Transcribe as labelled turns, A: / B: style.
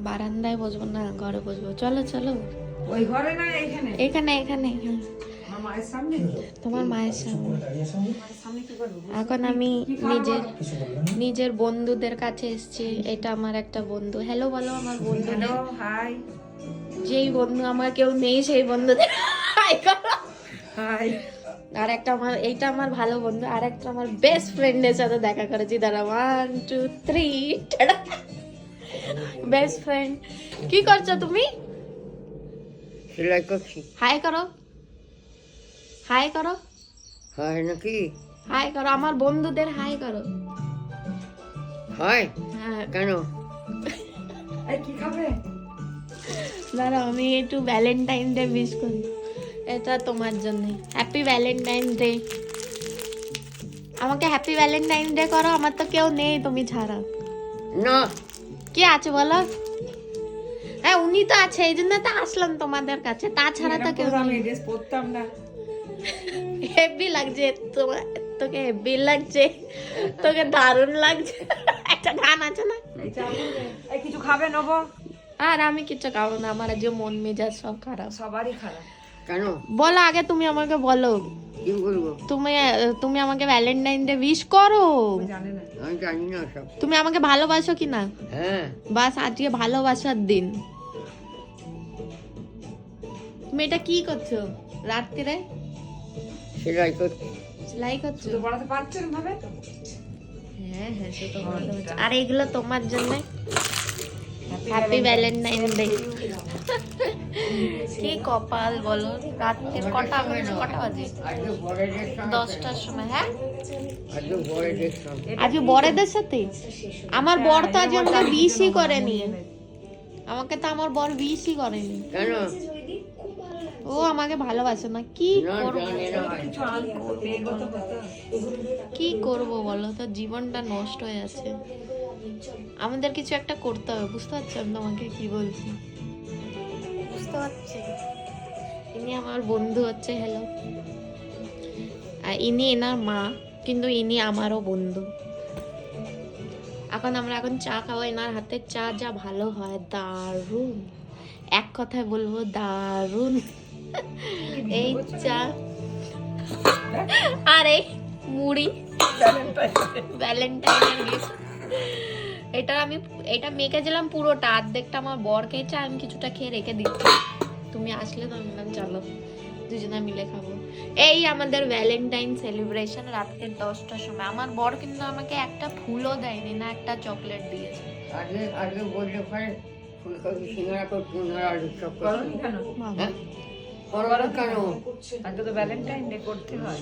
A: বারান্দায় বসবো না, ঘরে বসবো। চলো চলো।
B: ওই ঘরে না, এখানে
A: এখানে এখানে এখানে
B: আমার মায়ের সামনে।
A: তোমার মায়ের সামনে।
B: মায়ের সামনে কি করবো?
A: এখন আমি নিজের বন্ধুদের কাছে এসেছি। এটা আমার একটা বন্ধু। হ্যালো বলো আমার বন্ধু।
B: Hello, hi.
A: যেই বন্ধু আমার কেউ নেই সেই বন্ধুদের হাই করো।
B: হাই।
A: আর একটা এইটা আমার ভালো বন্ধু। আর একটা আমার বেস্ট ফ্রেন্ডের সাথে দেখা করেছি। দাঁড়া, 1 2 3। বেস্ট ফ্রেন্ড, কি করছো তুমি?
C: সেলাই করছি।
A: হাই করো, হাই করো,
C: হয় নাকি?
A: হাই করো আমার বন্ধুদের, হাই করো।
C: হয়
A: হ্যাঁ,
C: কেন?
B: এই কি খাবে?
A: দাঁড়াও আমি একটু ভ্যালেন্টাইন ডে উইশ করি। এটা তোমার জন্য। Happy Valentine day. আমাকে হ্যাপি ভ্যালেন্টাইন ডে করো। আমার তো কেউ নেই তুমি ছাড়া।
C: না,
A: কে আছে বলো? হ্যাঁ, উনি তো আছে, এই জন্য তো আসলাম তোমাদের কাছে। তাছাড়া তো কেউ
B: আমি
A: নেই।
B: ড্রেস পরতাম না।
A: হেভি লাগছে তোমার, তোকে হেভি লাগছে, তোকে দারুণ লাগছে। একটা গান আছে না?
B: এই চাবি দে। এই কিছু খাবে নেবো?
A: আর আমি কিচ্ছু খাবো না, আমার আজকে মন মেজাজ সব খারাপ।
B: সবারই খারাপ।
C: কেন?
A: বলো আগে, তুমি আমাকে বলো।
C: কি বলবো?
A: তুমি আমাকে ভ্যালেন্টাইন ডে উইশ করো।
B: আমি জানি না।
C: আমি জানি না সব।
A: তুমি আমাকে ভালোবাসো কি না?
C: হ্যাঁ,
A: বাস আজকে ভালোবাসার দিন। তুমি এটা কি করছো রাত্রিরে?
C: সেলাই করছি।
A: সেলাই করছো?
B: তো পড়াতে পারছেন ভাবে?
A: হ্যাঁ হ্যাঁ, সে তো ভালো হচ্ছে। আর এগুলো তোমার জন্য। Happy Valentine day. কি কপাল বলো। রাত্রির কটা বাজে?
C: আজকে বড়দের সঙ্গে
A: 10টার সময়। হ্যাঁ,
C: আজকে বড়দের সঙ্গে
A: আজকে বড়দের সাথে। আমার বর তো আজ আমাকে উইশই করেনি। আমাকে তো আমার বর উইশই করেনি।
C: কেন?
A: ও আমাকে ভালোবাসে না। কি
C: না,
A: করব?
C: জানি না।
B: কিছু আনবো, মেয়ের কথা বলতে।
A: কি করব বলো তো, জীবনটা নষ্ট হয়ে যাচ্ছে। আমাদের কিছু একটা করতে হবে, বুঝতে পারছো আমি তোমাকে কি বলছি? বুঝতে পারছি। ইনি আমার বন্ধু হচ্ছে, হ্যালো। আর ইনি এনার মা, কিন্তু ইনি আমারও বন্ধু। আমরা এখন চা খাবো। এনার হাতের চা যা ভালো হয়, দারুণ। এক কথায় বলবো দারুণ। এই চা আর এই মুড়ি, ভ্যালেন্টাইনের গিফট। এটা মেখেছিলাম পুরোটা, অর্ধেকটা আমার বর খেয়েছে, আমি কিছুটা খেয়ে রেখে দিচ্ছি। তুমি আসলে তো আমি বললাম চলো দুজনে মিলে খাবো। এই আমাদের ভ্যালেন্টাইন সেলিব্রেশন রাত্রে 10টার সময়। আমার বর কিন্তু আমাকে একটা ফুলও দেয়নি, না একটা চকলেট দিয়েছে।
C: আজকে বললে পরে ফুলকপি সিঙ্গারা করছি, সিঙ্গারা আলুর চপ করছি।
B: করনি কেন?
C: হ্যাঁ, করবো কেন?
B: আজকে তো ভ্যালেন্টাইন ডে করতে হয়।